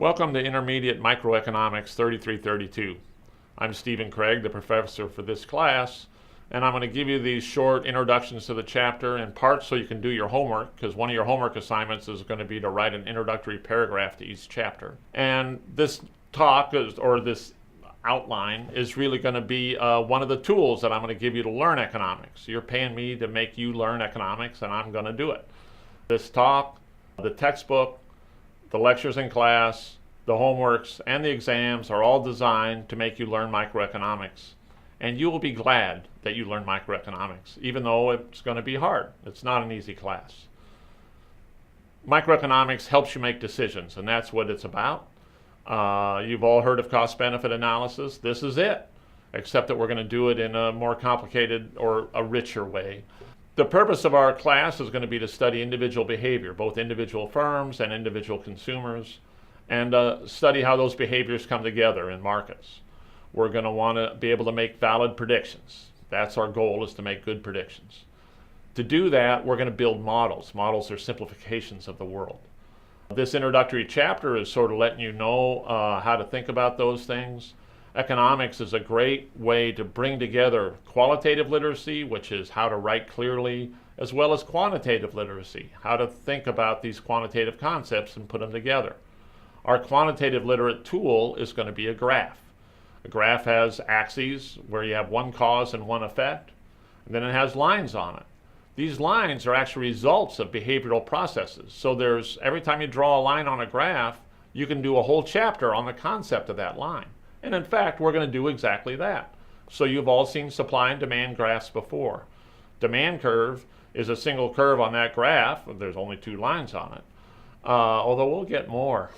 Welcome to Intermediate Microeconomics 3332. I'm Stephen Craig, the professor for this class, and I'm going to give you these short introductions to the chapter in part so you can do your homework, because one of your homework assignments is going to be to write an introductory paragraph to each chapter. And this talk, or this outline, is really going to be one of the tools that I'm going to give you to learn economics. You're paying me to make you learn economics, and I'm going to do it. This talk, the textbook, the lectures in class, the homeworks, and the exams are all designed to make you learn microeconomics. And you will be glad that you learn microeconomics, even though it's going to be hard. It's not an easy class. Microeconomics helps you make decisions, and that's what it's about. You've all heard of cost-benefit analysis. This is it, except that we're going to do it in a more complicated or a richer way. The purpose of our class is going to be to study individual behavior, both individual firms and individual consumers, and study how those behaviors come together in markets. We're going to want to be able to make valid predictions. That's our goal, is to make good predictions. To do that, we're going to build models. Models are simplifications of the world. This introductory chapter is sort of letting you know how to think about those things. Economics is a great way to bring together qualitative literacy, which is how to write clearly, as well as quantitative literacy, how to think about these quantitative concepts and put them together. Our quantitative literate tool is going to be a graph. A graph has axes where you have one cause and one effect, and then it has lines on it. These lines are actually results of behavioral processes. So every time you draw a line on a graph, you can do a whole chapter on the concept of that line. And in fact, we're going to do exactly that. So you've all seen supply and demand graphs before. Demand curve is a single curve on that graph. There's only two lines on it, although we'll get more.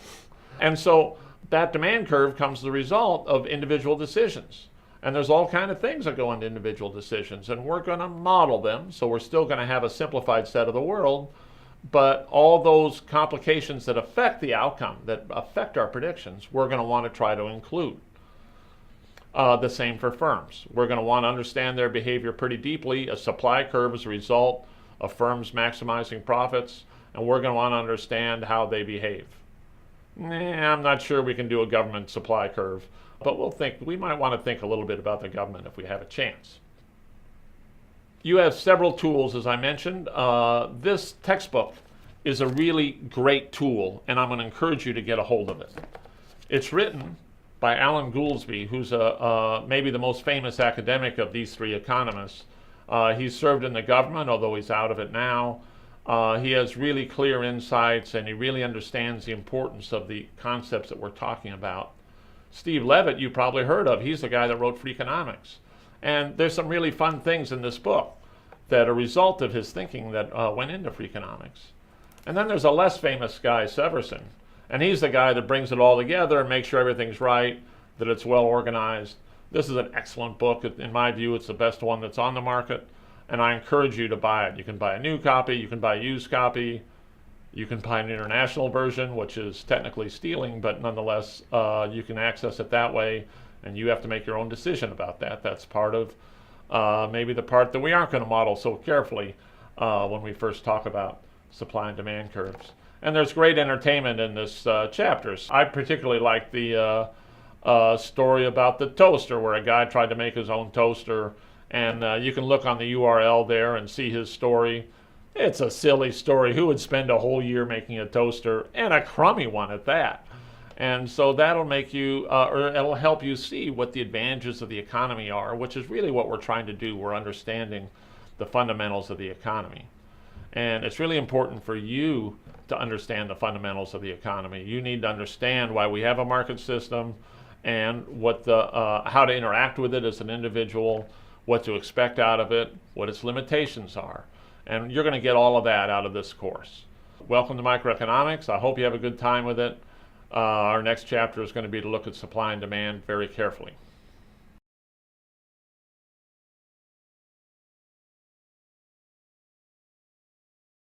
And so that demand curve comes the result of individual decisions. And there's all kinds of things that go into individual decisions, and we're going to model them. So we're still going to have a simplified set of the world, but all those complications that affect the outcome, that affect our predictions, we're going to want to try to include. The same for firms. We're going to want to understand their behavior pretty deeply. A supply curve is a result of firms maximizing profits, and we're going to want to understand how they behave. I'm not sure we can do a government supply curve, but we might want to think a little bit about the government if we have a chance. You have several tools, as I mentioned. This textbook is a really great tool, and I'm going to encourage you to get a hold of it. It's written by Alan Goolsbee, who's maybe the most famous academic of these three economists. He's served in the government, although he's out of it now. He has really clear insights, and he really understands the importance of the concepts that we're talking about. Steve Levitt, you probably heard of. He's the guy that wrote Freakonomics. And there's some really fun things in this book that are a result of his thinking that went into Freakonomics. And then there's a less famous guy, Severson. And he's the guy that brings it all together and makes sure everything's right, that it's well organized. This is an excellent book. In my view, it's the best one that's on the market, and I encourage you to buy it. You can buy a new copy, you can buy a used copy, you can buy an international version, which is technically stealing, but nonetheless, you can access it that way, and you have to make your own decision about that. That's part of maybe the part that we aren't going to model so carefully when we first talk about supply and demand curves. And there's great entertainment in this chapter. I particularly like the story about the toaster, where a guy tried to make his own toaster, and you can look on the URL there and see his story. It's a silly story. Who would spend a whole year making a toaster, and a crummy one at that? And so that'll make you, or it'll help you see what the advantages of the economy are, which is really what we're trying to do. We're understanding the fundamentals of the economy. And it's really important for you to understand the fundamentals of the economy. You need to understand why we have a market system, and how to interact with it as an individual, what to expect out of it, what its limitations are. And you're going to get all of that out of this course. Welcome to microeconomics. I hope you have a good time with it. Our next chapter is going to be to look at supply and demand very carefully.